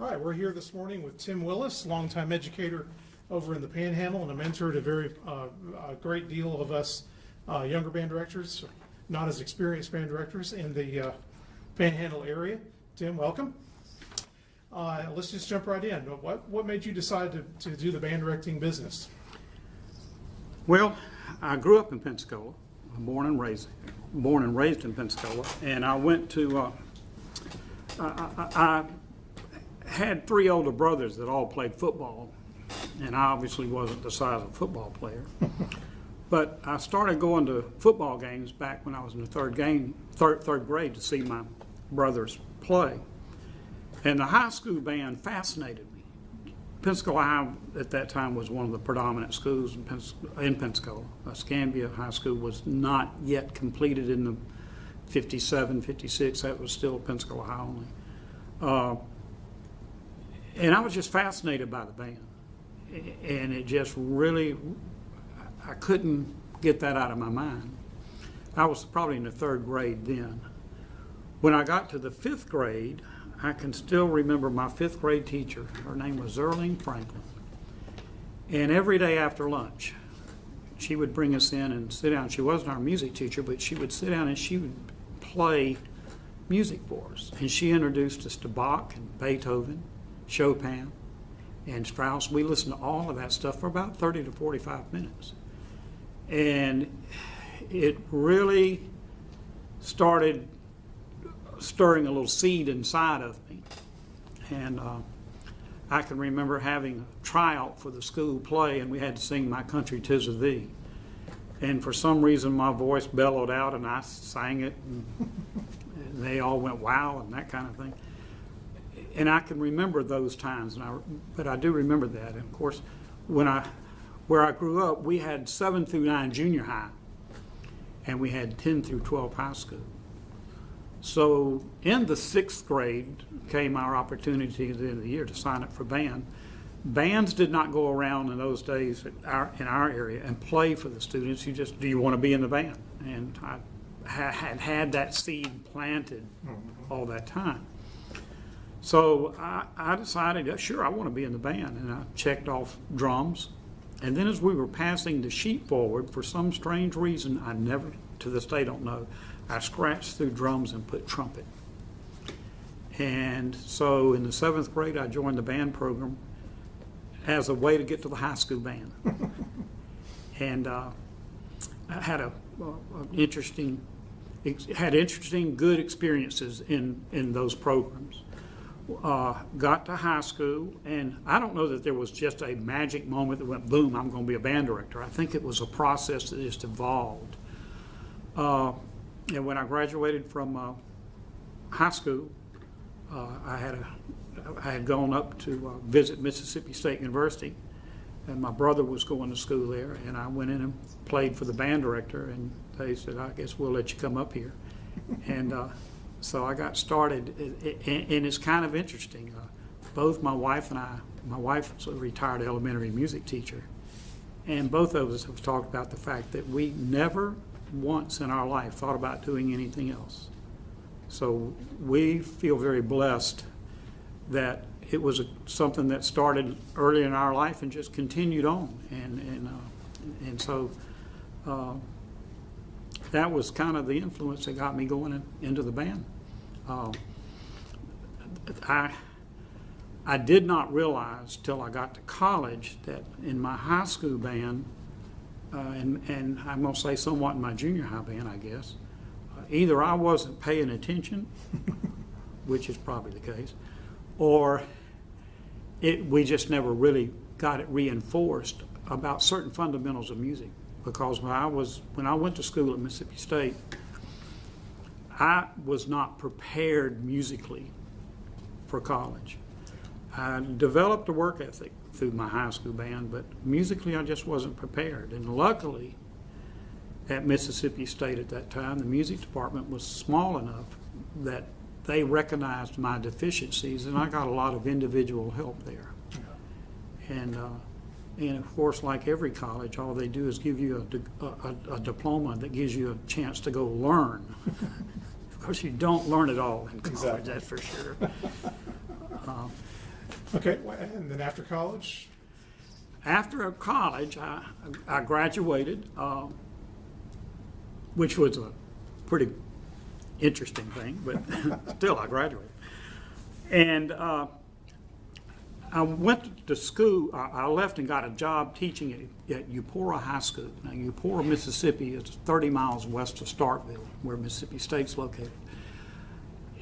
All right, we're here this morning with Tim Willis, longtime educator over in the Panhandle and a mentor to a great deal of us younger band directors, not as experienced band directors in the Panhandle area. Tim, welcome. Let's just jump right in. What made you decide to do the band directing business? Well, I grew up in Pensacola, born and raised in Pensacola, and I went to. I had three older brothers that all played football, and I obviously wasn't the size of a football player. But I started going to football games back when I was in the third grade to see my brothers play. And the high school band fascinated me. Pensacola High at that time was one of the predominant schools in Pensacola. Escambia High School was not yet completed in the 57, 56. That was still Pensacola High only. And I was just fascinated by the band. And it just really, I couldn't get that out of my mind. I was probably in the third grade then. When I got to the fifth grade, I can still remember my fifth grade teacher. Her name was Zerling Franklin. And every day after lunch, she would bring us in and sit down. She wasn't our music teacher, but she would sit down and she would play music for us. And she introduced us to Bach and Beethoven, Chopin, and Strauss. We listened to all of that stuff for about 30 to 45 minutes. And it really started stirring a little seed inside of me. And I can remember having a tryout for the school play, and we had to sing My Country 'Tis of Thee. And for some reason my voice bellowed out and I sang it, and they all went wow and that kind of thing. And I can remember those times, but I do remember that. And of course, where I grew up, we had 7 through 9 junior high, and we had 10 through 12 high school. So in the 6th grade came our opportunity at the end of the year to sign up for band. Bands did not go around in those days in our area and play for the students. You just, do you want to be in the band? And I had that seed planted all that time. So I decided, sure, I want to be in the band, and I checked off drums. And then as we were passing the sheet forward, for some strange reason I never, to this day, don't know, I scratched through drums and put trumpet. And so in the 7th grade, I joined the band program as a way to get to the high school band. And I had interesting, good experiences in those programs. Got to high school, and I don't know that there was just a magic moment that went, boom, I'm going to be a band director. I think it was a process that just evolved. And when I graduated from high school, I had gone up to visit Mississippi State University, and my brother was going to school there, and I went in and played for the band director, and they said, I guess we'll let you come up here. And so I got started, and it's kind of interesting. Both my wife and my wife was a retired elementary music teacher, and both of us have talked about the fact that we never once in our life thought about doing anything else. So we feel very blessed that it was something that started early in our life and just continued on, and so that was kind of the influence that got me going into the band. I did not realize till I got to college that in my high school band, and I'm going to say somewhat in my junior high band, I guess, either I wasn't paying attention, which is probably the case, or we just never really got it reinforced about certain fundamentals of music. Because when I went to school at Mississippi State, I was not prepared musically for college. I developed a work ethic through my high school band, but musically I just wasn't prepared. And luckily, at Mississippi State at that time, the music department was small enough that they recognized my deficiencies, and I got a lot of individual help there. And of course, like every college, all they do is give you a diploma that gives you a chance to go learn. Of course, you don't learn it all in college, exactly. That's for sure. Okay, and then after college? After college, I graduated, which was a pretty interesting thing, but still I graduated. And I went to school. I left and got a job teaching at Eupora High School. Now, Eupora, Mississippi is 30 miles west of Starkville, where Mississippi State's located.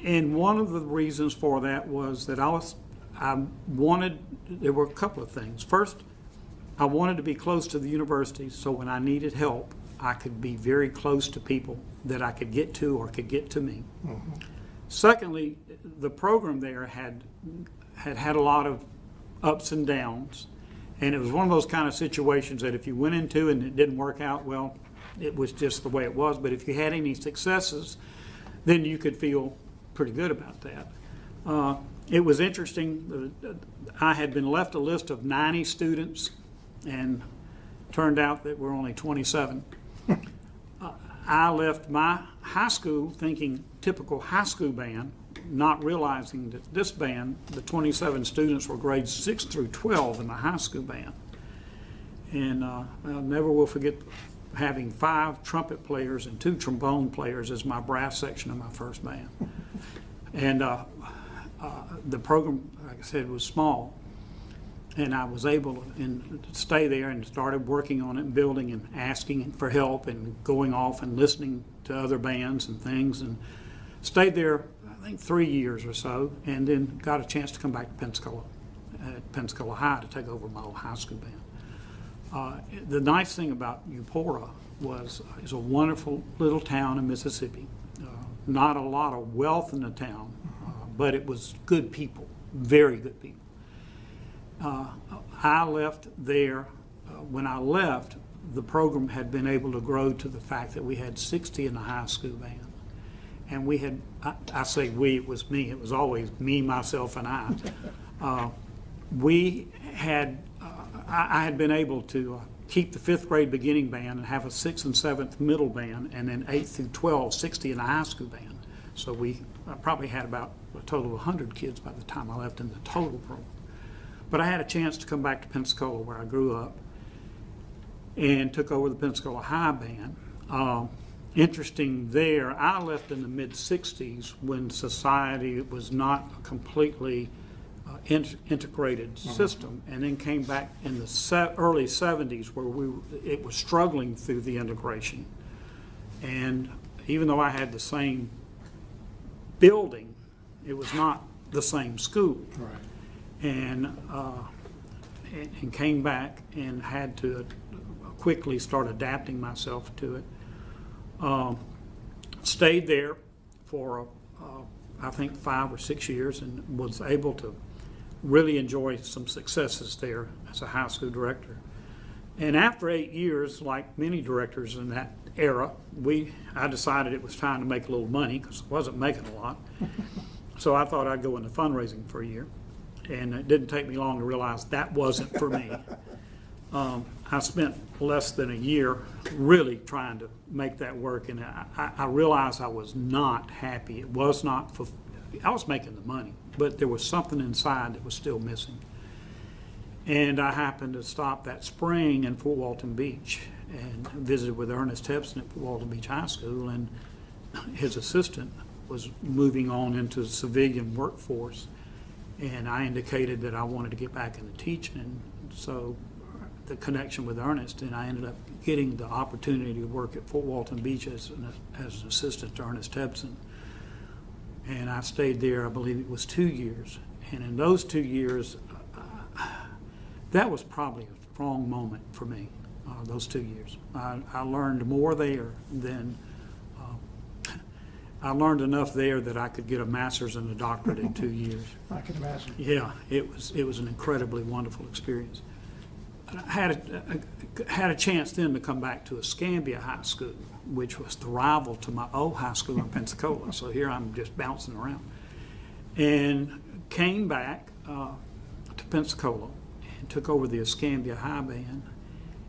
And one of the reasons for that was that there were a couple of things. First, I wanted to be close to the university, so when I needed help, I could be very close to people that I could get to or could get to me. Mm-hmm. Secondly, the program there had a lot of ups and downs, and it was one of those kind of situations that if you went into and it didn't work out, well, it was just the way it was. But if you had any successes, then you could feel pretty good about that. It was interesting. I had been left a list of 90 students, and turned out that we're only 27. I left my high school thinking typical high school band, not realizing that this band, the 27 students were grades 6 through 12 in the high school band. And I never will forget having 5 trumpet players and 2 trombone players as my brass section of my first band. And the program, like I said, was small. And I was able to stay there and started working on it and building and asking for help and going off and listening to other bands and things, and stayed there, I think, 3 years or so, and then got a chance to come back to Pensacola High to take over my old high school band. The nice thing about Eupora is a wonderful little town in Mississippi. Not a lot of wealth in the town, but it was good people, very good people. I left there. When I left, the program had been able to grow to the fact that we had 60 in the high school band. And we had, I say we, it was me. It was always me, myself, and I. I had been able to keep the 5th grade beginning band and have a 6th and 7th middle band, and then 8th through 12, 60 in the high school band. So we probably had about a total of 100 kids by the time I left in the total program. But I had a chance to come back to Pensacola, where I grew up, and took over the Pensacola High Band. Interesting there, I left in the mid-'60s when society was not a completely integrated system, and then came back in the early 70s where it was struggling through the integration. And even though I had the same building, it was not the same school. Right. And came back and had to quickly start adapting myself to it. Stayed there for I think 5 or 6 years, and was able to really enjoy some successes there as a high school director. And after 8 years, like many directors in that era, I decided it was time to make a little money, because I wasn't making a lot. So I thought I'd go into fundraising for a year. And it didn't take me long to realize that wasn't for me. I spent less than a year really trying to make that work, and I realized I was not happy. It was not I was making the money, but there was something inside that was still missing. And I happened to stop that spring in Fort Walton Beach and visited with Ernest Tepson at Fort Walton Beach High School, and his assistant was moving on into the civilian workforce. And I indicated that I wanted to get back into teaching, and so the connection with Ernest, and I ended up getting the opportunity to work at Fort Walton Beach as an assistant to Ernest Tepson. And I stayed there, I believe it was 2 years. And in those 2 years, that was probably a strong moment for me, those 2 years. I learned more there than I learned enough there that I could get a master's and a doctorate in 2 years. I can imagine. Yeah, it was an incredibly wonderful experience. I had a chance then to come back to Escambia High School, which was the rival to my old high school in Pensacola. So here I'm just bouncing around, and came back to Pensacola and took over the Escambia High Band,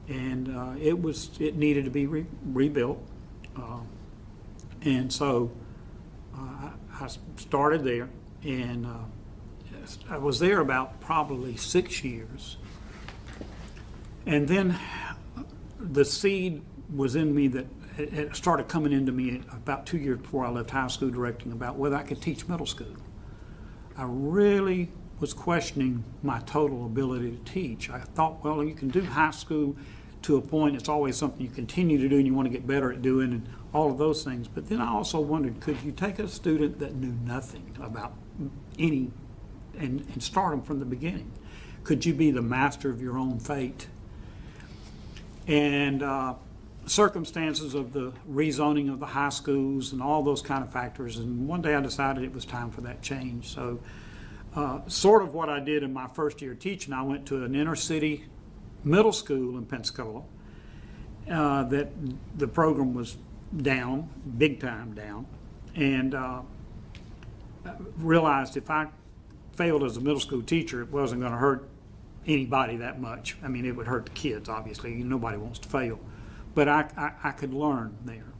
and it needed to be rebuilt. And so I started there, and I was there about probably 6 years. And then the seed was in me that it started coming into me about 2 years before I left high school directing about whether I could teach middle school. I really was questioning my total ability to teach. I thought, well, you can do high school to a point. It's always something you continue to do and you want to get better at doing and all of those things. But then I also wondered, could you take a student that knew nothing about any and start them from the beginning? Could you be the master of your own fate? And circumstances of the rezoning of the high schools and all those kind of factors. And one day I decided it was time for that change. So sort of what I did in my first year teaching, I went to an inner city middle school in Pensacola that the program was down, big time down, and realized if I failed as a middle school teacher, it wasn't going to hurt anybody that much. I mean, it would hurt the kids, obviously. Nobody wants to fail. But I could learn there.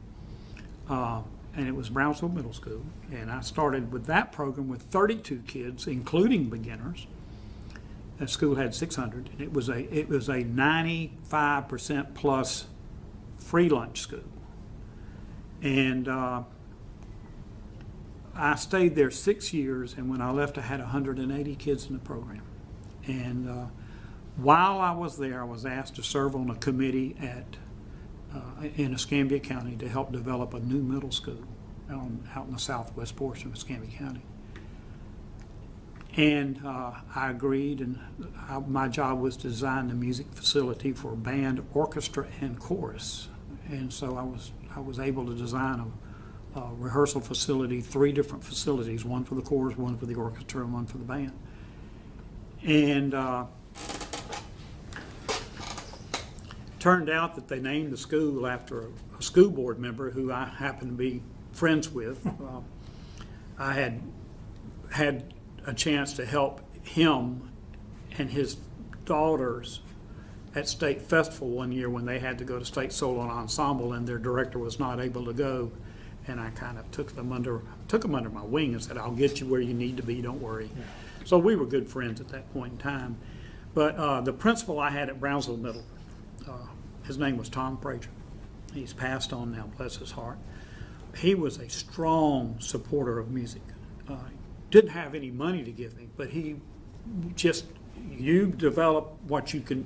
And it was Brownsville Middle School. And I started with that program with 32 kids, including beginners. That school had 600. And it was a 95% plus free lunch school. And I stayed there 6 years, and when I left, I had 180 kids in the program. And while I was there, I was asked to serve on a committee in Escambia County to help develop a new middle school out in the southwest portion of Escambia County. And I agreed, and my job was to design the music facility for band, orchestra, and chorus. And so I was able to design a rehearsal facility, 3 different facilities, one for the chorus, one for the orchestra, and one for the band. And turned out that they named the school after a school board member who I happen to be friends with. I had a chance to help him and his daughters at State Festival one year when they had to go to State Solo and Ensemble, and their director was not able to go. And I kind of took them under my wing and said, "I'll get you where you need to be, don't worry." Yeah. So we were good friends at that point in time. But the principal I had at Brownsville Middle, his name was Tom Frazier. He's passed on now, bless his heart. He was a strong supporter of music. Didn't have any money to give me, but he just, you develop what you can,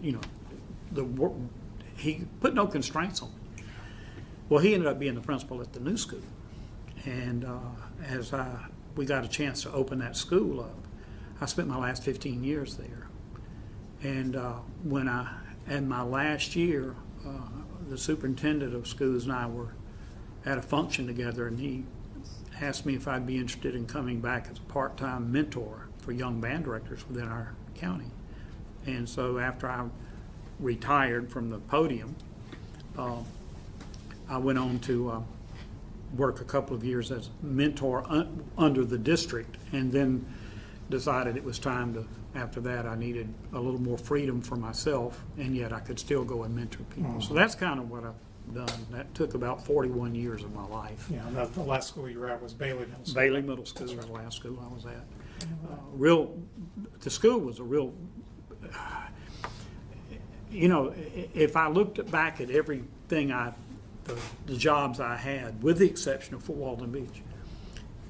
he put no constraints on me. Well, he ended up being the principal at the new school. And as we got a chance to open that school up, I spent my last 15 years there. And when in my last year, the superintendent of schools and I were at a function together, and he asked me if I'd be interested in coming back as a part-time mentor for young band directors within our county. And so after I retired from the podium, I went on to work a couple of years as mentor under the district, and then decided it was time to, after that, I needed a little more freedom for myself, and yet I could still go and mentor people. So that's kind of what I've done. That took about 41 years of my life. Yeah, and the last school you were at was Bailey Middle School. Bailey Middle School was the last school I was at. The school was a real, if I looked back at everything the jobs I had, with the exception of Fort Walton Beach,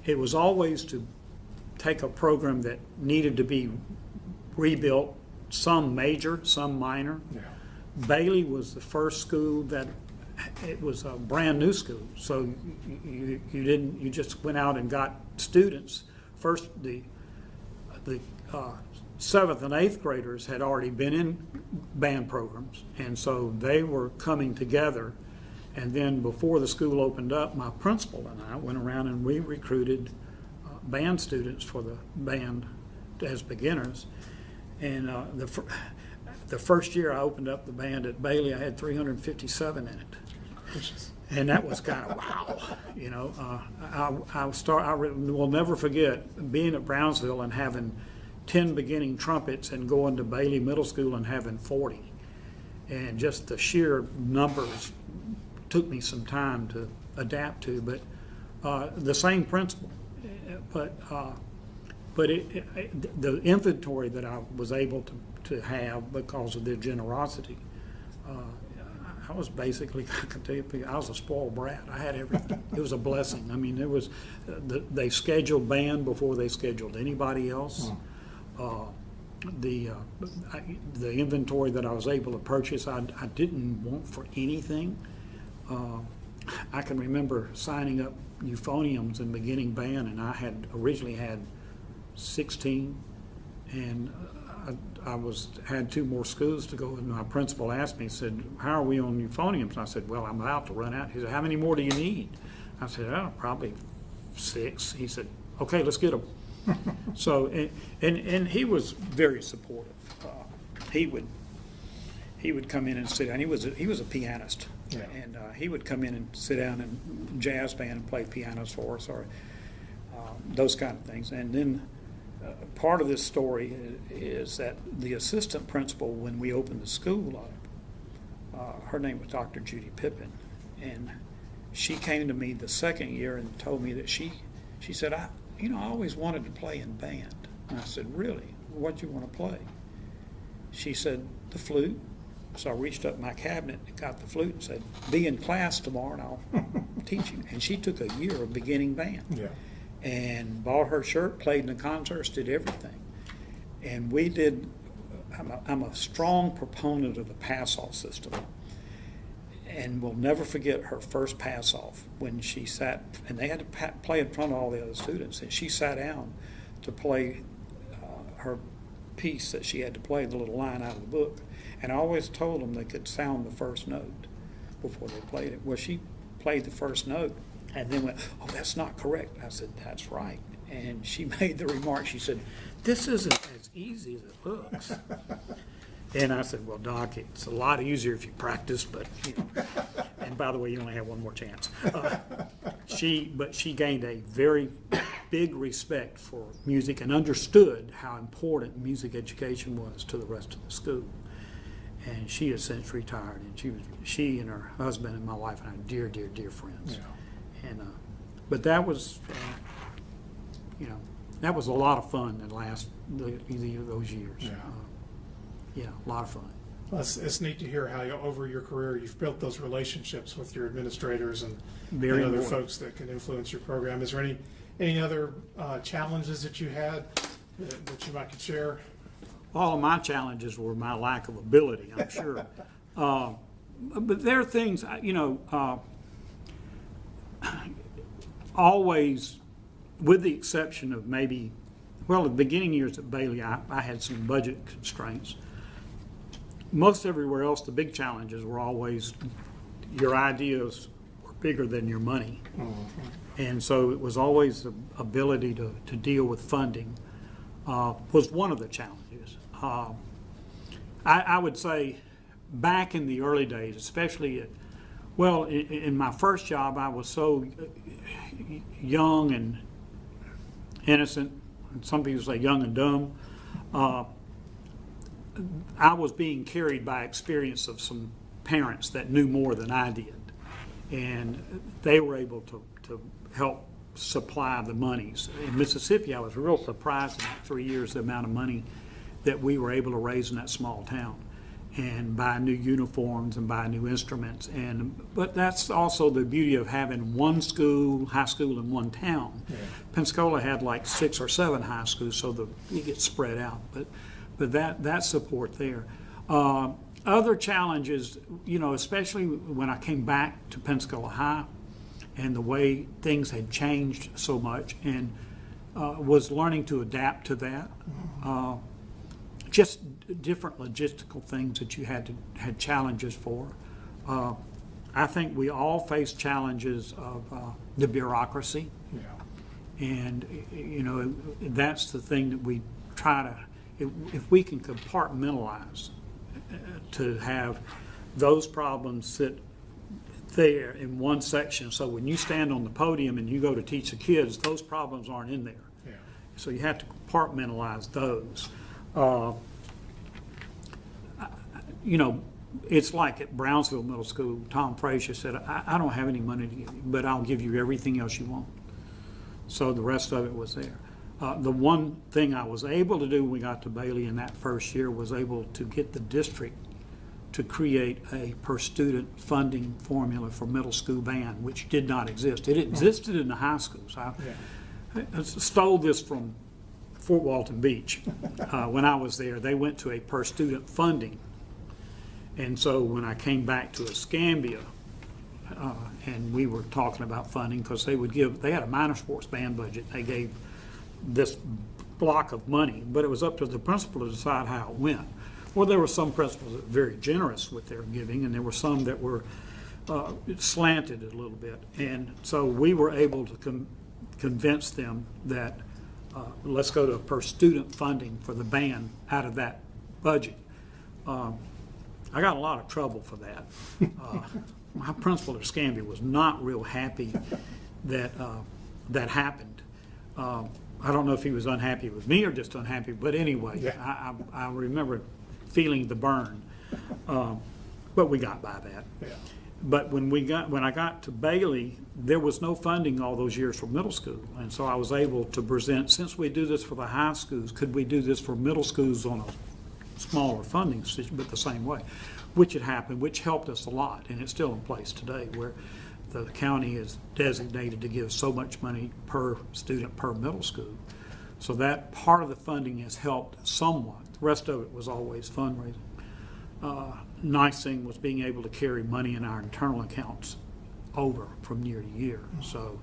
it was always to take a program that needed to be rebuilt, some major, some minor. Yeah. Bailey was the first school that, it was a brand new school, so you just went out and got students. First, the 7th and 8th graders had already been in band programs, and so they were coming together. And then before the school opened up, my principal and I went around and we recruited band students for the band as beginners. And the first year I opened up the band at Bailey, I had 357 in it. And that was kind of wow, I will never forget being at Brownsville and having 10 beginning trumpets and going to Bailey Middle School and having 40. And just the sheer numbers took me some time to adapt to, but the same principle. But But the inventory that I was able to have because of their generosity, I was basically, I can tell you, I was a spoiled brat. I had everything. It was a blessing. I mean, they scheduled band before they scheduled anybody else. The inventory that I was able to purchase, I didn't want for anything. I can remember signing up euphoniums and beginning band, and I had originally had 16, and I had 2 more schools to go, and my principal asked me, he said, how are we on euphoniums? And I said, well, I'm about to run out. He said, how many more do you need? I said, oh, probably 6. He said, okay, let's get them. So, and he was very supportive. He would come in and sit down. He was a pianist, yeah. And he would come in and sit down and jazz band and play pianos for us, or those kind of things. And then part of this story is that the assistant principal, when we opened the school up, her name was Dr. Judy Pippin, and she came to me the second year and told me that she said, I always wanted to play in band. And I said, really? What do you want to play? She said, the flute. So I reached up in my cabinet and got the flute and said, be in class tomorrow and I'll teach you. And she took a year of beginning band. Yeah. And bought her shirt, played in the concerts, did everything. And we did, I'm a strong proponent of the pass-off system. And we'll never forget her first pass-off when she sat, and they had to play in front of all the other students, and she sat down to play her piece that she had to play, the little line out of the book. And I always told them they could sound the first note before they played it. Well, she played the first note, and then went, oh, that's not correct. I said, that's right. And she made the remark, she said, this isn't as easy as it looks. And I said, well, Doc, it's a lot easier if you practice, but, and by the way, you only have one more chance. But she gained a very big respect for music and understood how important music education was to the rest of the school. And she has since retired, and she and her husband and my wife and I are dear, dear, dear friends. Yeah. And but that was, that was a lot of fun that last those years. Yeah. Yeah, a lot of fun. Well, it's neat to hear how over your career you've built those relationships with your administrators and other important. folks that can influence your program. Is there any other challenges that you had that you might could share? All of my challenges were my lack of ability, I'm sure. But there are things, always, with the exception of maybe, well, the beginning years at Bailey, I had some budget constraints. Most everywhere else, the big challenges were always your ideas were bigger than your money. Mm-hmm. And so it was always the ability to deal with funding was one of the challenges. I would say back in the early days, especially in my first job, I was so young and innocent, and some people say young and dumb. I was being carried by experience of some parents that knew more than I did, and they were able to help supply the monies. In Mississippi, I was real surprised in 3 years the amount of money that we were able to raise in that small town, and buy new uniforms and buy new instruments. But that's also the beauty of having one school, high school in one town. Yeah. Pensacola had like 6 or 7 high schools, so you get spread out. But that support there. Other challenges, especially when I came back to Pensacola High, and the way things had changed so much, and was learning to adapt to that. Just different logistical things that you had challenges for. I think we all face challenges of the bureaucracy. Yeah. And that's the thing that we try to, if we can compartmentalize to have those problems sit there in one section, so when you stand on the podium and you go to teach the kids, those problems aren't in there. Yeah. So you have to compartmentalize those. It's like at Brownsville Middle School, Tom Frazier said, I don't have any money to give you, but I'll give you everything else you want. So the rest of it was there. The one thing I was able to do when we got to Bailey in that first year was able to get the district to create a per student funding formula for middle school band, which did not exist. It existed in the high schools. I stole this from Fort Walton Beach. When I was there, they went to a per student funding. And so when I came back to Escambia, and we were talking about funding, because they had a minor sports band budget. They gave this block of money, but it was up to the principal to decide how it went. Well, there were some principals that were very generous with their giving, and there were some that were slanted a little bit. And so we were able to convince them that let's go to per student funding for the band out of that budget. I got a lot of trouble for that. My principal at Escambia was not real happy that that happened. I don't know if he was unhappy with me or just unhappy, but anyway, I remember feeling the burn, but we got by that. Yeah. But when I got to Bailey, there was no funding all those years for middle school, and so I was able to present, since we do this for the high schools, could we do this for middle schools on a smaller funding system, but the same way, which had happened, which helped us a lot, and it's still in place today, where the county is designated to give so much money per student per middle school. So that part of the funding has helped somewhat. The rest of it was always fundraising. Nice thing was being able to carry money in our internal accounts over from year to year. So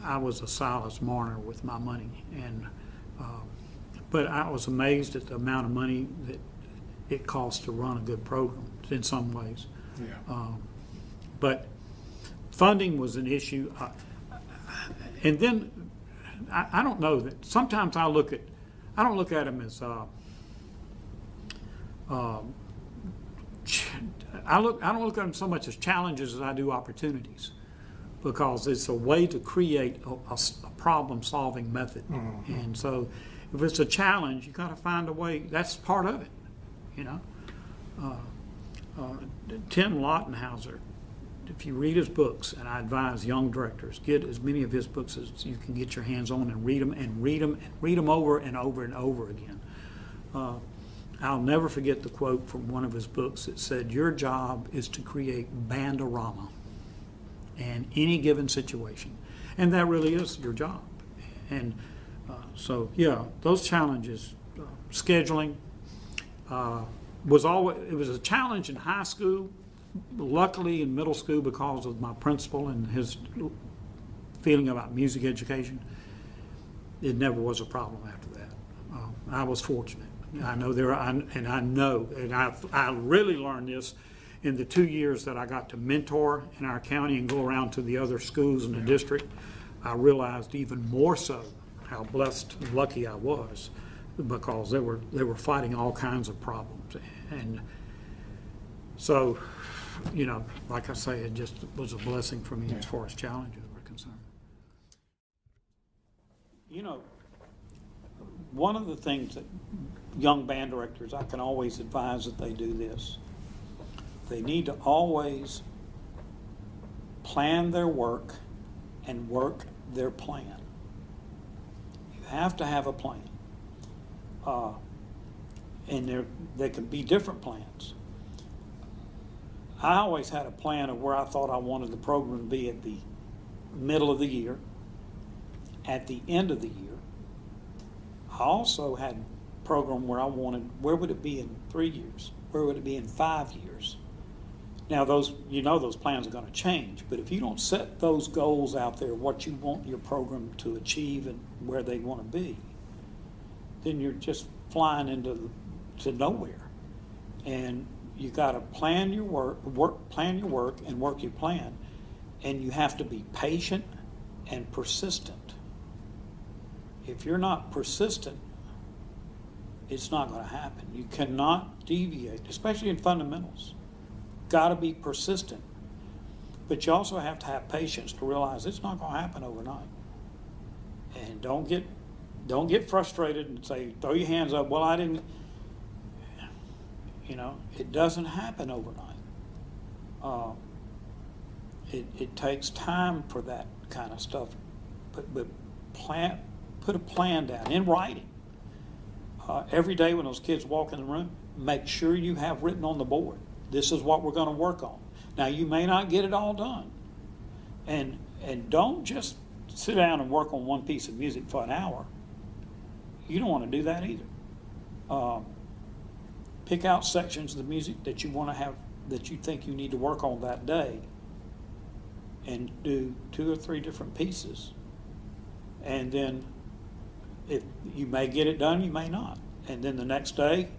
I was a Silas Marner with my money, and but I was amazed at the amount of money that it costs to run a good program in some ways. Yeah. But funding was an issue, and then I don't know that sometimes I don't look at them as I don't look at them so much as challenges as I do opportunities, because it's a way to create a problem-solving method. Mm-hmm. And so if it's a challenge, you got to find a way. That's part of it, you know. Tim Lottenhauser, if you read his books, and I advise young directors, get as many of his books as you can get your hands on, and read them and read them and read them over and over and over again. I'll never forget the quote from one of his books that said, "Your job is to create bandorama in any given situation." And that really is your job. And so, yeah, those challenges, scheduling, was a challenge in high school. Luckily in middle school, because of my principal and his feeling about music education, it never was a problem after that. I was fortunate. I know I really learned this in the 2 years that I got to mentor in our county and go around to the other schools in the district. I realized even more so how blessed and lucky I was, because they were fighting all kinds of problems. And so, you know, like I say, it just was a blessing for me as far as challenges were concerned. You know, one of the things that young band directors, I can always advise that they do this. They need to always plan their work and work their plan. You have to have a plan. And there can be different plans. I always had a plan of where I thought I wanted the program to be at the middle of the year, at the end of the year. I also had a program where I wanted, where would it be in 3 years? Where would it be in 5 years? Now those plans are going to change, but if you don't set those goals out there, what you want your program to achieve and where they want to be, then you're just flying into nowhere. And you got to plan your work and work your plan, and you have to be patient and persistent. If you're not persistent, it's not going to happen. You cannot deviate, especially in fundamentals. Got to be persistent, but you also have to have patience to realize it's not going to happen overnight. And don't get frustrated and say, throw your hands up. Well, I didn't. You know, it doesn't happen overnight. It takes time for that kind of stuff, but put a plan down in writing. Every day when those kids walk in the room, make sure you have written on the board, this is what we're going to work on. Now, you may not get it all done. And don't just sit down and work on one piece of music for an hour. You don't want to do that either. Pick out sections of the music that you want to have, that you think you need to work on that day, and do 2 or 3 different pieces. And then if you may get it done, you may not. And then the next day,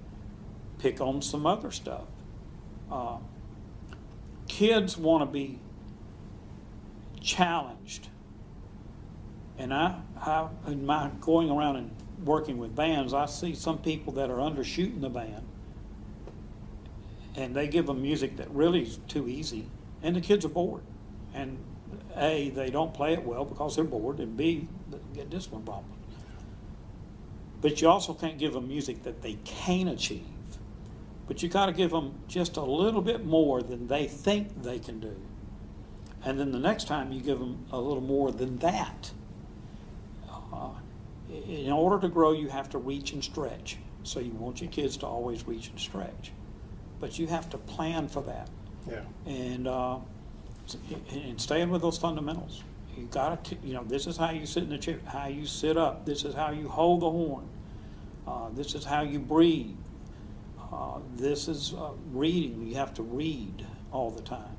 pick on some other stuff. Kids want to be challenged. And I in my going around and working with bands, I see some people that are undershooting the band, and they give them music that really is too easy, and the kids are bored. And A, they don't play it well because they're bored, and B, they get discipline problems. But you also can't give them music that they can't achieve. But you got to give them just a little bit more than they think they can do. And then the next time you give them a little more than that. In order to grow, you have to reach and stretch. So you want your kids to always reach and stretch. But you have to plan for that. Yeah. And staying with those fundamentals. You got to, this is how you sit in the chair, how you sit up. This is how you hold the horn. This is how you breathe. This is reading. You have to read all the time.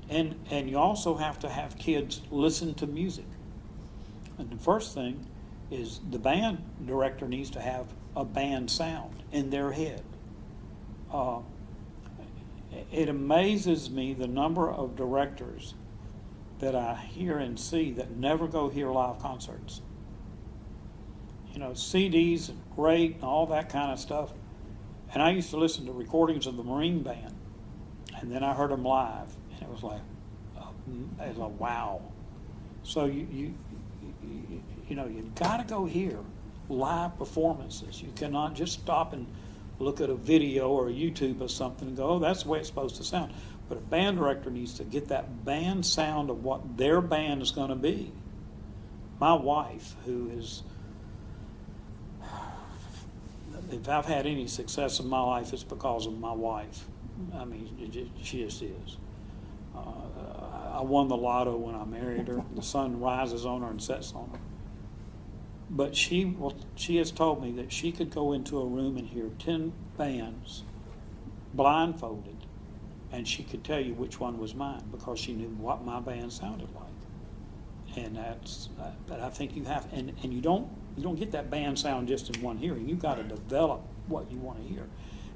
And you also have to have kids listen to music. And the first thing is the band director needs to have a band sound in their head. It amazes me the number of directors that I hear and see that never go hear live concerts. CDs are great and all that kind of stuff. And I used to listen to recordings of the Marine Band, and then I heard them live, and it was like wow. So you've got to go hear live performances. You cannot just stop and look at a video or a YouTube or something and go, oh, that's the way it's supposed to sound. But a band director needs to get that band sound of what their band is going to be. My wife, who is, if I've had any success in my life, it's because of my wife. I mean, she just is. I won the lotto when I married her. The sun rises on her and sets on her. But she has told me that she could go into a room and hear 10 bands blindfolded, and she could tell you which one was mine because she knew what my band sounded like. And but I think you have, and you don't get that band sound just in one hearing. You've got to develop what you want to hear.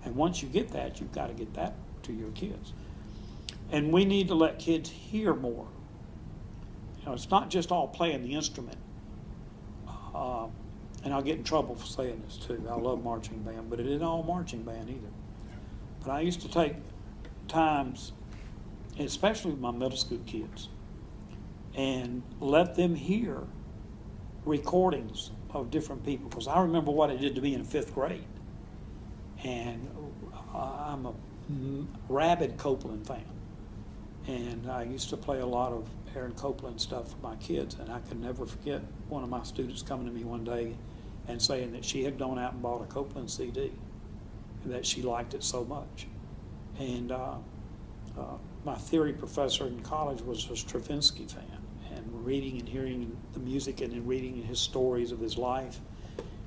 And once you get that, you've got to get that to your kids. And we need to let kids hear more. It's not just all playing the instrument. And I'll get in trouble for saying this too. I love marching band, but it isn't all marching band either. But I used to take times, especially with my middle school kids, and let them hear recordings of different people. Because I remember what it did to me in 5th grade. And I'm a rabid Copeland fan. And I used to play a lot of Aaron Copeland stuff for my kids, and I can never forget one of my students coming to me one day and saying that she had gone out and bought a Copeland CD and that she liked it so much. And my theory professor in college was a Stravinsky fan, and reading and hearing the music and then reading his stories of his life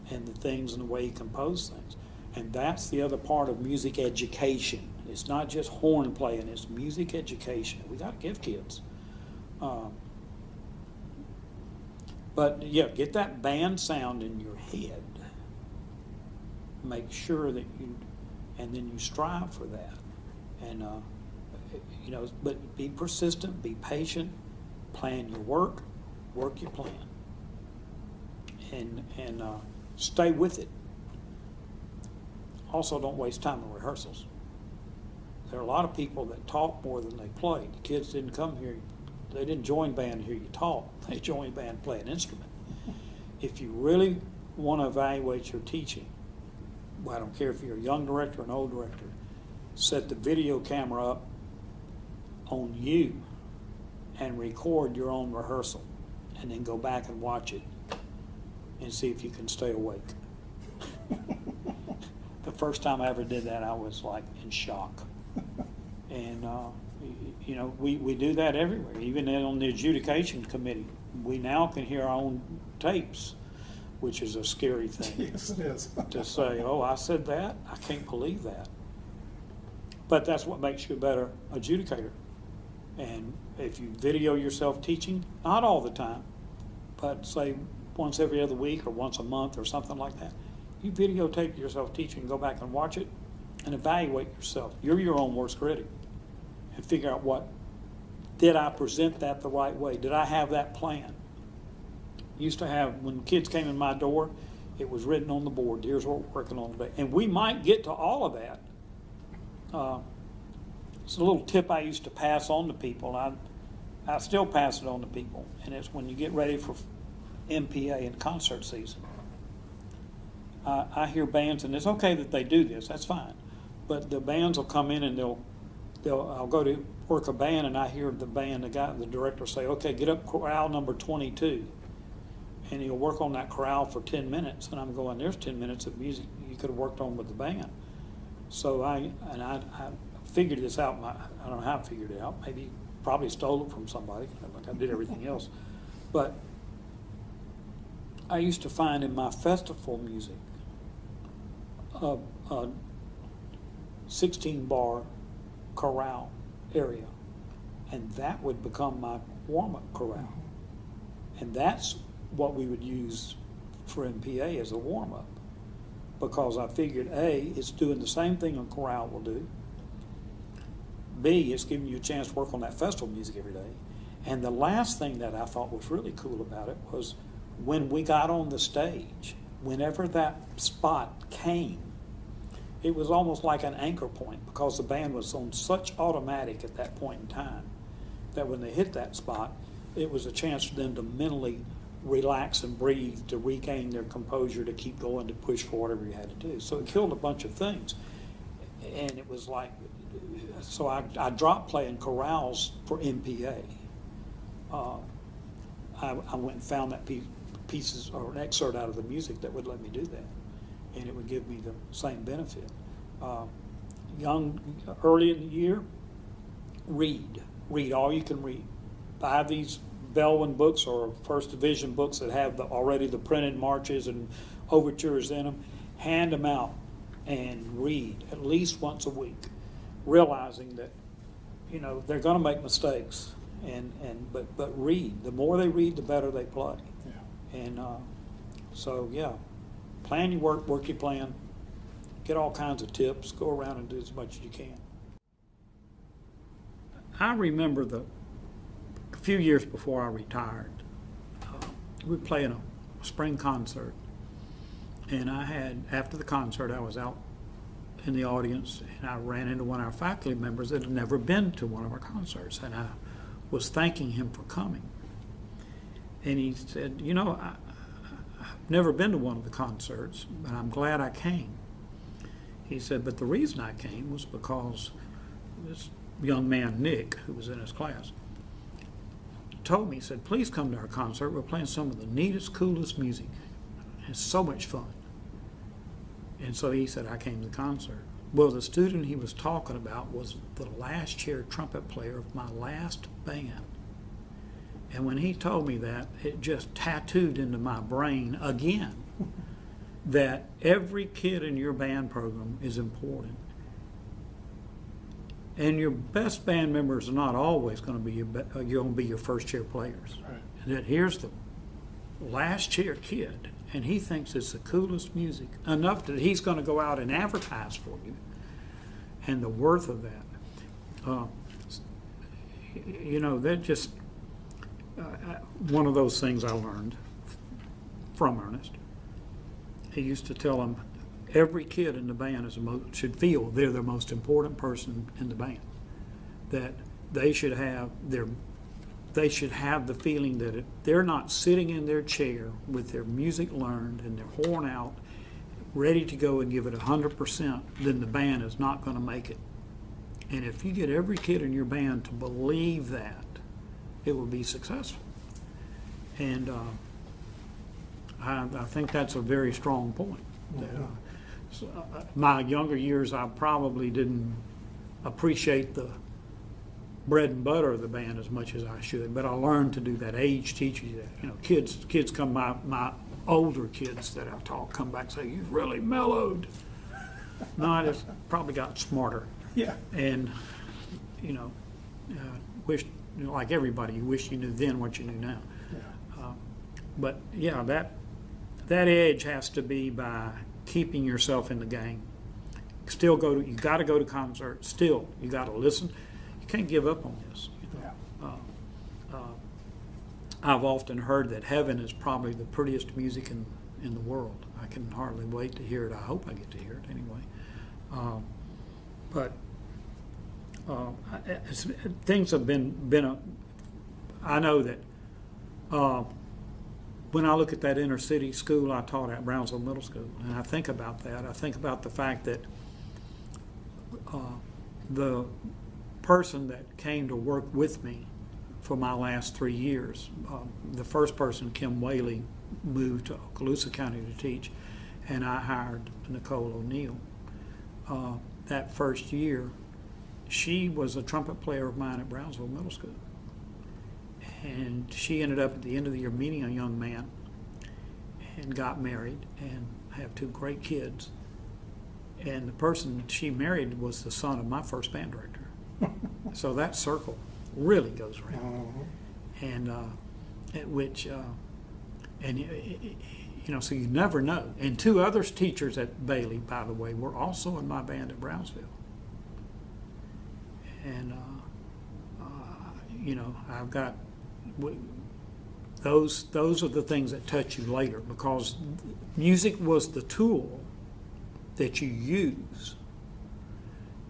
and the things and the way he composed things. And that's the other part of music education. It's not just horn playing, it's music education. We got to give kids. But yeah, get that band sound in your head. Make sure that and then you strive for that. And, but be persistent, be patient, plan your work your plan. And stay with it. Also, don't waste time in rehearsals. There are a lot of people that talk more than they play. The kids didn't come here, they didn't join band to hear you talk. They joined band to play an instrument. If you really want to evaluate your teaching, well, I don't care if you're a young director or an old director, set the video camera up on you and record your own rehearsal, and then go back and watch it and see if you can stay awake. The first time I ever did that, I was like in shock. And, you know, we do that everywhere, even on the adjudication committee. We now can hear our own tapes, which is a scary thing. Yes, it is. To say, oh, I said that? I can't believe that. But that's what makes you a better adjudicator. And if you video yourself teaching, not all the time, but say once every other week or once a month or something like that, you videotape yourself teaching, go back and watch it and evaluate yourself. You're your own worst critic. And figure out did I present that the right way? Did I have that plan? Used to have, when kids came in my door, it was written on the board, here's what we're working on today. And we might get to all of that. It's a little tip I used to pass on to people. I still pass it on to people. And it's when you get ready for MPA and concert season. I hear bands, and it's okay that they do this, that's fine. But the bands will come in and I'll go to work a band, and I hear the director say, okay, get up chorale number 22. And he'll work on that chorale for 10 minutes. And I'm going, there's 10 minutes of music you could have worked on with the band. So I figured this out. I don't know how I figured it out. Maybe probably stole it from somebody, like I did everything else. But I used to find in my festival music a 16-bar chorale area, and that would become my warm-up chorale. And that's what we would use for MPA as a warm-up, because I figured A, it's doing the same thing a chorale will do. B, it's giving you a chance to work on that festival music every day. And the last thing that I thought was really cool about it was when we got on the stage, whenever that spot came, it was almost like an anchor point, because the band was on such automatic at that point in time that when they hit that spot, it was a chance for them to mentally relax and breathe, to regain their composure, to keep going, to push for whatever you had to do. So it killed a bunch of things. And it was like, so I dropped playing chorales for MPA. I went and found that pieces or an excerpt out of the music that would let me do that. And it would give me the same benefit. Early in the year, read all you can read. Buy these Bellwin books or First Division books that have already the printed marches and overtures in them. Hand them out and read at least once a week, realizing that, you know, they're going to make mistakes. But read. The more they read, the better they play. Yeah. And so yeah, plan your work your plan, get all kinds of tips, go around and do as much as you can. I remember a few years before I retired, we were playing a spring concert, and after the concert, I was out in the audience, and I ran into one of our faculty members that had never been to one of our concerts, and I was thanking him for coming. And he said, you know, I've never been to one of the concerts, but I'm glad I came. He said, but the reason I came was because this young man, Nick, who was in his class, told me, he said, please come to our concert. We're playing some of the neatest, coolest music. It's so much fun. And so he said, I came to the concert. Well, the student he was talking about was the last chair trumpet player of my last band. And when he told me that, it just tattooed into my brain again that every kid in your band program is important. And your best band members are not always going to be your first chair players. Right. And that here's the last chair kid, and he thinks it's the coolest music, enough that he's going to go out and advertise for you. And the worth of that, you know, that just one of those things I learned from Ernest. He used to tell them, every kid in the band should feel they're the most important person in the band. That they should have the feeling that they're not sitting in their chair with their music learned and their horn out, ready to go and give it 100%, then the band is not going to make it. And if you get every kid in your band to believe that, it will be successful. And I think that's a very strong point. My younger years, I probably didn't appreciate the bread and butter of the band as much as I should, but I learned to do that. Age teaches you that. You know, kids come, my older kids that I've taught come back and say, "You've really mellowed." No, I just probably got smarter. Yeah. And, you know, wish, you know, like everybody, you wish you knew then what you knew now. Yeah. But yeah, that edge has to be by keeping yourself in the game. You got to go to concerts. Still, you got to listen. You can't give up on this. You know? I've often heard that heaven is probably the prettiest music in the world. I can hardly wait to hear it. I hope I get to hear it anyway. Things have been I know that when I look at that inner city school I taught at, Brownsville Middle School, and I think about that, I think about the fact that the person that came to work with me for my last 3 years, the first person, Kim Whaley, moved to Okaloosa County to teach, and I hired Nicole O'Neill. That first year, she was a trumpet player of mine at Brownsville Middle School. And she ended up at the end of the year meeting a young man and got married and have 2 great kids. And the person she married was the son of my first band director. So that circle really goes around. And you know, so you never know. And 2 other teachers at Bailey, by the way, were also in my band at Brownsville. And you know, I've got those are the things that touch you later, because music was the tool that you use,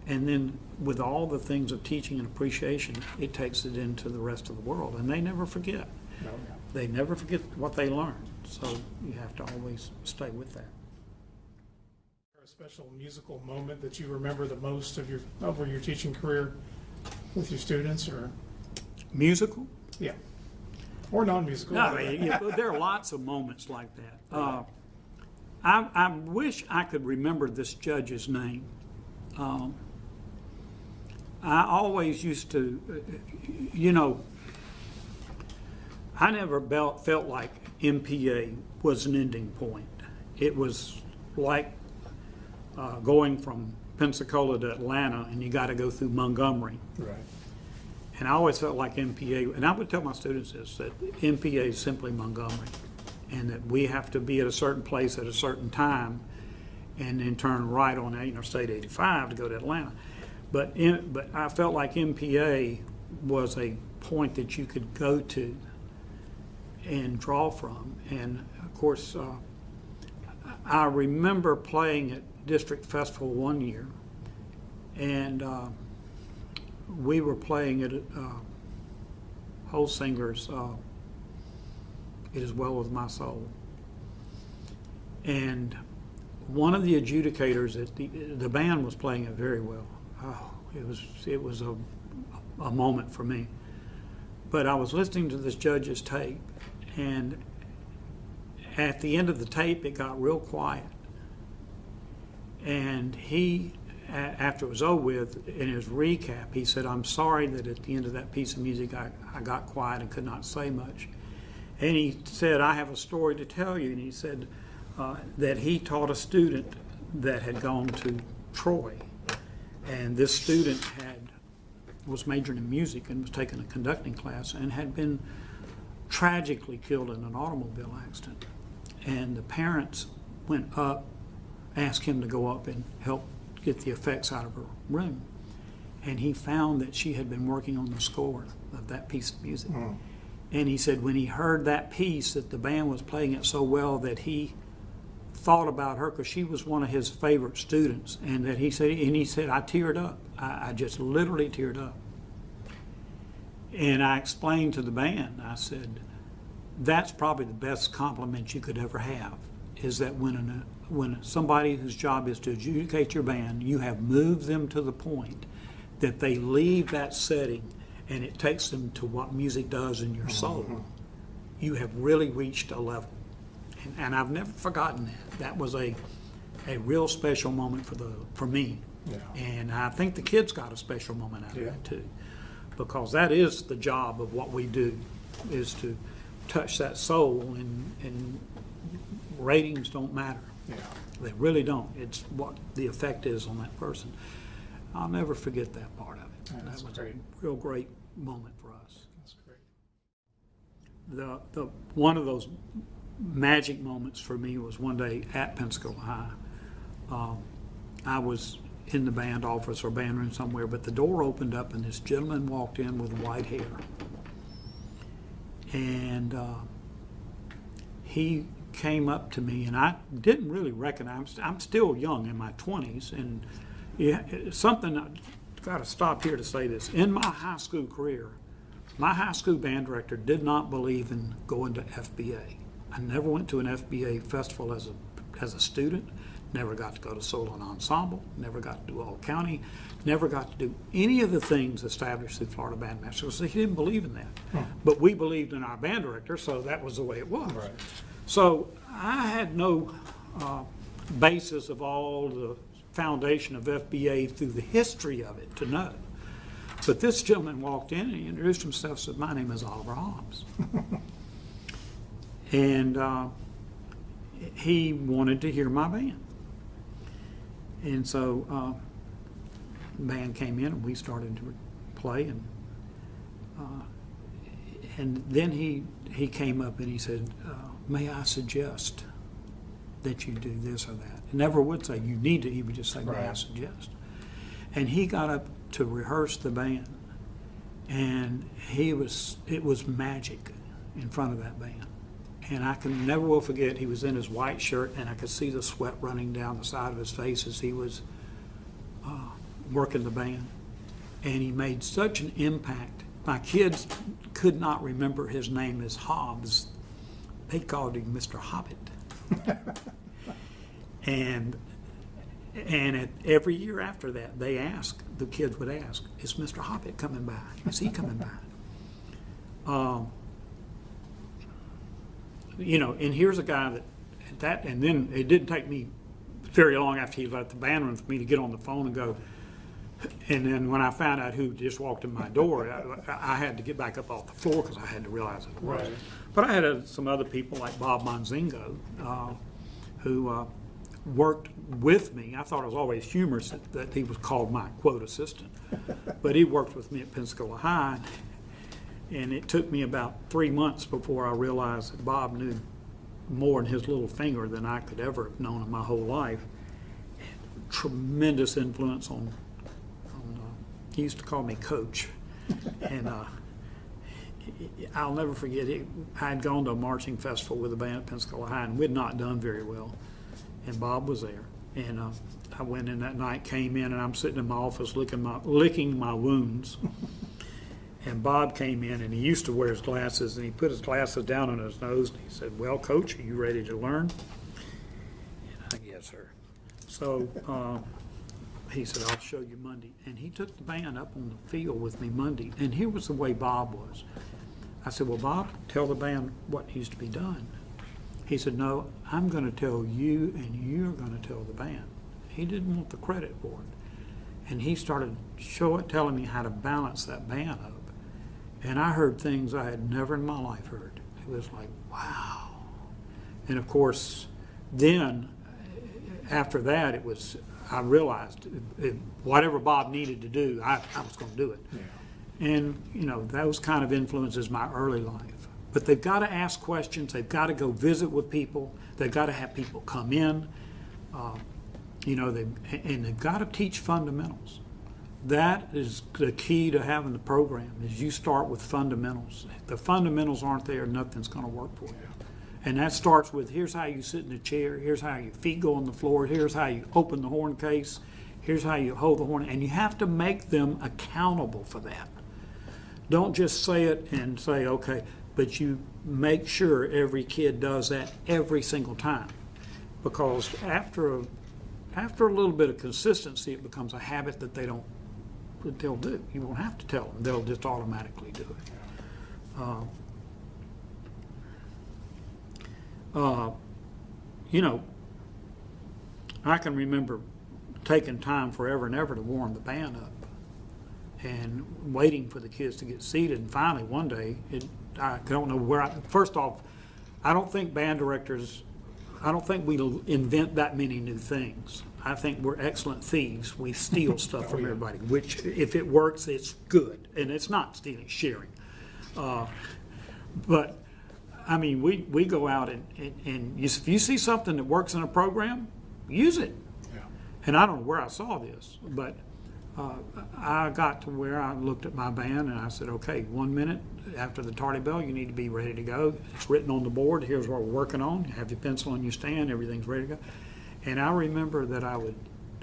and then with all the things of teaching and appreciation, it takes it into the rest of the world, and they never forget. No. They never forget what they learned, so you have to always stay with that. A special musical moment that you remember the most of your teaching career with your students, or Musical? yeah, or non-musical? No, there are lots of moments like that. I wish I could remember this judge's name. I always used to, you know, I never felt like MPA was an ending point. It was like going from Pensacola to Atlanta, and you got to go through Montgomery. Right. And I always felt like MPA, and I would tell my students this, that MPA is simply Montgomery, and that we have to be at a certain place at a certain time and then turn right on Interstate 85 to go to Atlanta. But I felt like MPA was a point that you could go to and draw from. And of course, I remember playing at District Festival one year, and we were playing at Holsinger's It Is Well With My Soul. And one of the adjudicators at the band was playing it very well. Oh, it was a moment for me. But I was listening to this judge's tape, and at the end of the tape it got real quiet. And he, after it was over with, in his recap, he said, "I'm sorry that at the end of that piece of music I got quiet and could not say much." And he said, "I have a story to tell you." And he said that he taught a student that had gone to Troy. And this student was majoring in music and was taking a conducting class and had been tragically killed in an automobile accident. And the parents went up, asked him to go up and help get the effects out of her room. And he found that she had been working on the score of that piece of music. Mm. And he said when he heard that piece, that the band was playing it so well that he thought about her, because she was one of his favorite students, and that he said I teared up. I just literally teared up. And I explained to the band, I said, that's probably the best compliment you could ever have, is that when somebody whose job is to adjudicate your band, you have moved them to the point that they leave that setting and it takes them to what music does in your soul. You have really reached a level. And I've never forgotten that. That was a real special moment for me. Yeah. And I think the kids got a special moment out of Yeah. that too, because that is the job of what we do, is to touch that soul, and ratings don't matter. Yeah. They really don't. It's what the effect is on that person. I'll never forget that part of it. That's That was great. a real great moment for us. That's great. The one of those magic moments for me was one day at Pensacola High. I was in the band office or band room somewhere, but the door opened up and this gentleman walked in with white hair. And he came up to me, and I didn't really recognize. I'm still young, in my 20s, and something I've got to stop here to say this. In my high school career, my high school band director did not believe in going to FBA. I never went to an FBA festival as a student. Never got to go to solo and ensemble. Never got to do all county. Never got to do any of the things established through Florida Band Masters. So he didn't believe in that. But we believed in our band director, so that was the way it was. Right. So I had no basis of all the foundation of FBA through the history of it to know. But this gentleman walked in and he introduced himself and said, "My name is Oliver Hobbs." And he wanted to hear my band. And so the band came in and we started to play, and then he came up and he said, "May I suggest that you do this or that?" He never would say you need to, he would just say, "May I Right. suggest?" And he got up to rehearse the band, and it was magic in front of that band. And I never will forget, he was in his white shirt, and I could see the sweat running down the side of his face as he was working the band. And he made such an impact. My kids could not remember his name as Hobbs. They called him Mr. Hobbit. And every year after that, the kids would ask, "Is Mr. Hobbit coming by? Is he coming by?" And here's a guy and then it didn't take me very long after he left the band room for me to get on the phone and go. And then when I found out who just walked in my door, I had to get back up off the floor because I had to realize it was. Right. But I had some other people like Bob Monzingo who worked with me. I thought it was always humorous that he was called my quote assistant. But he worked with me at Pensacola High. And it took me about 3 months before I realized that Bob knew more in his little finger than I could ever have known in my whole life. Tremendous influence on he used to call me Coach. And I'll never forget, I had gone to a marching festival with a band at Pensacola High, and we'd not done very well. And Bob was there. And I went in that night, came in, and I'm sitting in my office licking my wounds. And Bob came in, and he used to wear his glasses, and he put his glasses down on his nose, and he said, "Well, Coach, are you ready to learn?" And I said, "Yes, sir." So he said, "I'll show you Monday." And he took the band up on the field with me Monday, and here was the way Bob was. I said, "Well, Bob, tell the band what needs to be done." He said, "No, I'm going to tell you, and you're going to tell the band." He didn't want the credit for it. And he started telling me how to balance that band up. And I heard things I had never in my life heard. It was like, wow. And of course, then, after that, I realized whatever Bob needed to do, I was going to do it. Yeah. And, those kind of influences my early life. But they've got to ask questions. They've got to go visit with people. They've got to have people come in. And they've got to teach fundamentals. That is the key to having the program, is you start with fundamentals. If the fundamentals aren't there, nothing's going to work for you. And that starts with, here's how you sit in a chair, here's how your feet go on the floor, here's how you open the horn case, here's how you hold the horn, and you have to make them accountable for that. Don't just say it and say, okay, but you make sure every kid does that every single time. Because after a little bit of consistency, it becomes a habit that they'll do. You won't have to tell them. They'll just automatically do it. you know, I can remember taking time forever and ever to warm the band up and waiting for the kids to get seated. And finally, one day, I don't know where first off, I don't think band directors, I don't think we invent that many new things. I think we're excellent thieves. We steal stuff from everybody, which if it works, it's good. And it's not stealing, it's sharing. But I mean, we go out and if you see something that works in a program, use it. Yeah. And I don't know where I saw this, but I got to where I looked at my band and I said, okay, 1 minute after the tardy bell, you need to be ready to go. It's written on the board. Here's what we're working on. You have your pencil on your stand. Everything's ready to go. And I remember that I would,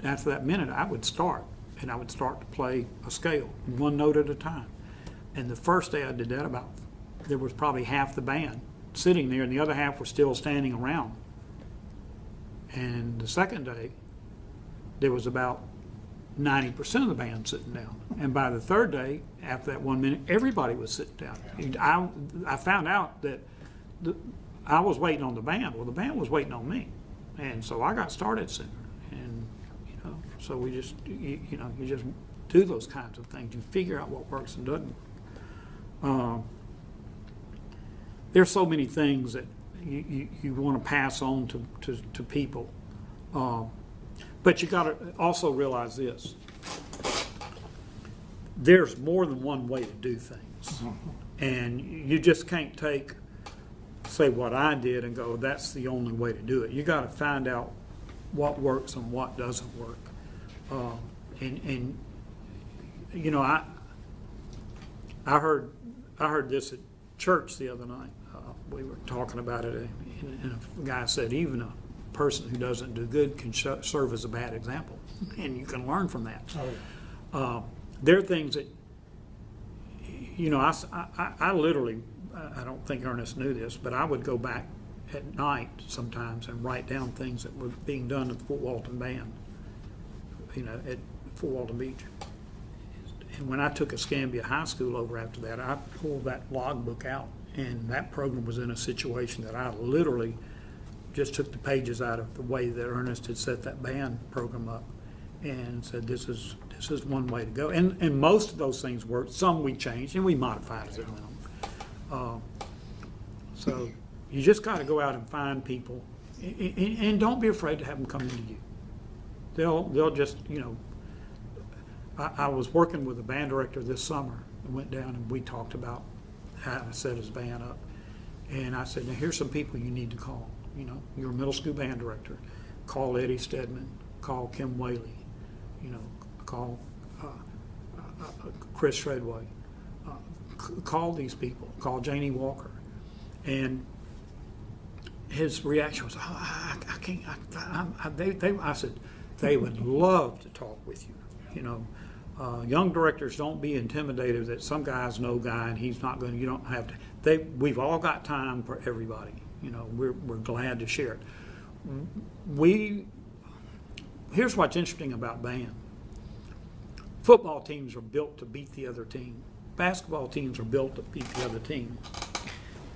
after that minute, I would start. And I would start to play a scale, one note at a time. And the first day I did that, there was probably half the band sitting there and the other half were still standing around. And the second day, there was about 90% of the band sitting down. And by the third day, after that 1 minute, everybody was sitting down. I found out that I was waiting on the band. Well, the band was waiting on me. And so I got started sooner. And, you know, so we just, you just do those kinds of things. You figure out what works and doesn't. There's so many things that you want to pass on to people. But you got to also realize this. There's more than one way to do things. And you just can't say what I did and go, that's the only way to do it. You got to find out what works and what doesn't work. And you know, I heard this at church the other night. We were talking about it, and a guy said, even a person who doesn't do good can serve as a bad example, and you can learn from that. There are things that, you know, I literally, I don't think Ernest knew this, but I would go back at night sometimes and write down things that were being done at the Fort Walton Band, you know, at Fort Walton Beach. And when I took Escambia High School over after that, I pulled that logbook out, and that program was in a situation that I literally just took the pages out of the way that Ernest had set that band program up and said, this is one way to go. And most of those things worked. Some we changed and we modified as it went on. So you just got to go out and find people, and don't be afraid to have them come into you. They'll just, you know, I was working with a band director this summer and went down and we talked about how to set his band up. And I said, now here's some people you need to call. You know, you're a middle school band director. Call Eddie Stedman. Call Kim Whaley. You know, call Chris Shredway. Call these people. Call Janie Walker. And his reaction was, I can't. I said, they would love to talk with you. You know, young directors, don't be intimidated that some guy's no guy and he's not going to. You don't have to. We've all got time for everybody. You know, we're glad to share it. Here's what's interesting about band. Football teams are built to beat the other team. Basketball teams are built to beat the other team.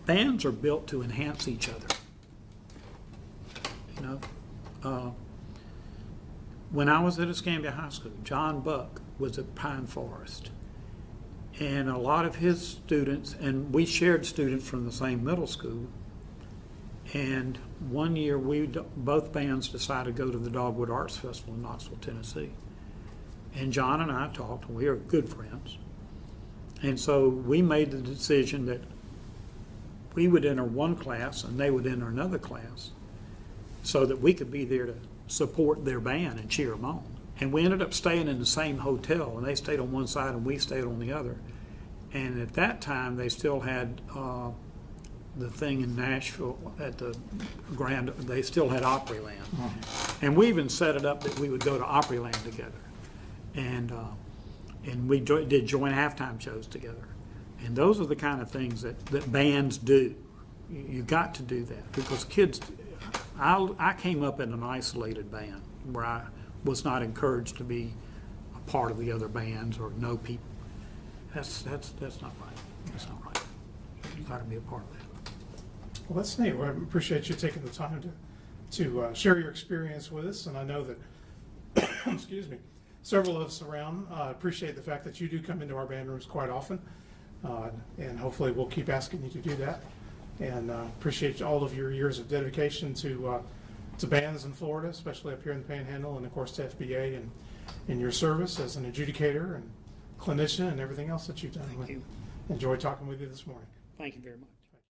Bands are built to enhance each other. You know, when I was at Escambia High School, John Buck was at Pine Forest. And a lot of his students, and we shared students from the same middle school, and one year both bands decided to go to the Dogwood Arts Festival in Knoxville, Tennessee. And John and I talked, and we are good friends. And so we made the decision that we would enter one class and they would enter another class so that we could be there to support their band and cheer them on. And we ended up staying in the same hotel, and they stayed on one side and we stayed on the other. And at that time, they still had the thing in Nashville at the Grand, they still had Opryland. And we even set it up that we would go to Opryland together. And we did joint halftime shows together. And those are the kind of things that bands do. You got to do that because kids, I came up in an isolated band where I was not encouraged to be a part of the other bands or know people. That's not right. That's not right. You got to be a part of that. Well, that's neat. Well, I appreciate you taking the time share your experience with us. And I know that, excuse me, several of us around appreciate the fact that you do come into our band rooms quite often. And hopefully we'll keep asking you to do that. And appreciate all of your years of dedication to bands in Florida, especially up here in the Panhandle, and of course to FBA and in your service as an adjudicator and clinician and everything else that you've done. Thank you. Enjoyed talking with you this morning. Thank you very much.